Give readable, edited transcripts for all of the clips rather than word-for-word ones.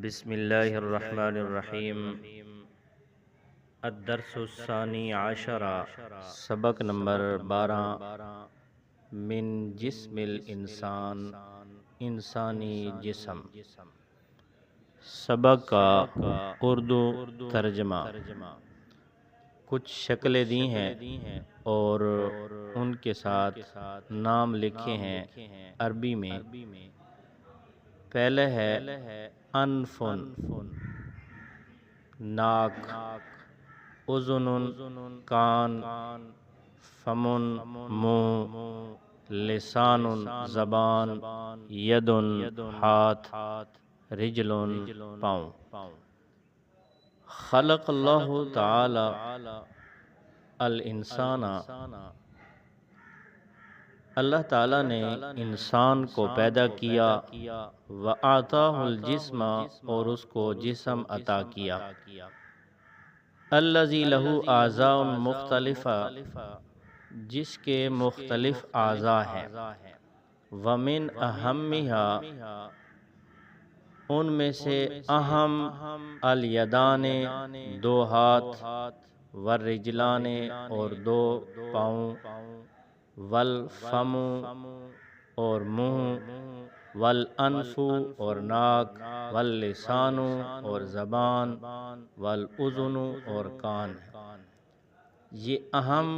بسم اللہ الرحمن الرحیم۔ الدرس الثانی عشر، سبق نمبر 12، من جسم الانسان، انسانی جسم۔ سبق کا اردو ترجمہ۔ کچھ شکلیں دی ہیں اور ان کے ساتھ نام لکھے ہیں عربی میں۔ پہلے ہے انفن، ناک، اذن کان، فمن منہ، لسان زبان، ید ہاتھ، رجل پاؤں۔ خلق اللہ تعالی الانسان، اللہ تعالیٰ نے انسان کو پیدا کیا، وَأَعْطَاهُ الْجِسْمَ، اور اس کو جسم عطا کیا، الَّذِي لَهُ أَعْضَاءٌ مُخْتَلِفَةٌ، جس کے مختلف اعضاء ہیں، وَمِنْ أَهَمِّهَا، ان میں سے اہم، الیدان، دو ہاتھ، والرجلان، اور دو پاؤں، والفم، اور منہ، والانف، اور ناک، واللسان، اور زبان، والاذن، اور کان ہے۔ یہ اہم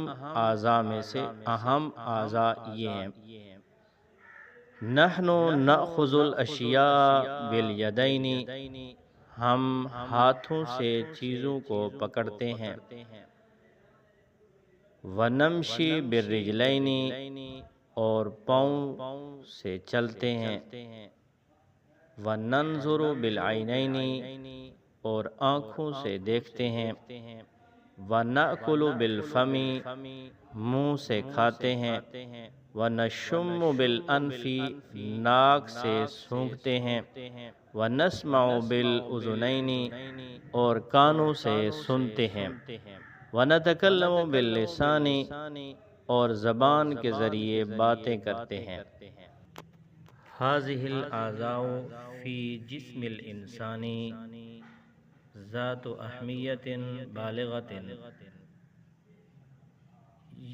اعضاء میں سے اہم اعضاء یہ ہیں۔ نحن نأخذ الاشیاء بالیدین، ہم ہاتھوں سے چیزوں کو پکڑتے ہیں، ونمشی بالرجلین، اور پاؤں سے چلتے ہیں، وننظر بالعینین، اور آنکھوں سے دیکھتے ہیں، ونأکل بالفم، منہ سے کھاتے ہیں، ونشم بالانف، ناک سے سونگھتے ہیں، ونسمع بالاذنین، اور کانوں سے سنتے ہیں، ونتکلم باللسان، اور زبان کے ذریعے باتیں کرتے ہیں۔ هذه الاعضاء فی جسم الانسان ذات اہمیت بالغۃ،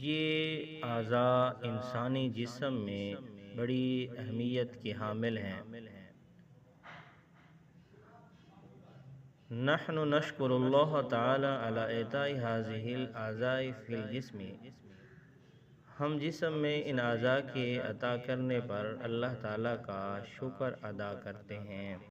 یہ اعضاء انسانی جسم میں بڑی اہمیت کی حامل ہیں۔ نحن نشکر اللہ تعالی علی اعطاء هذه الاعضاء فی الجسم، ہم جسم میں ان اعضاء کے عطا کرنے پر اللہ تعالی کا شکر ادا کرتے ہیں۔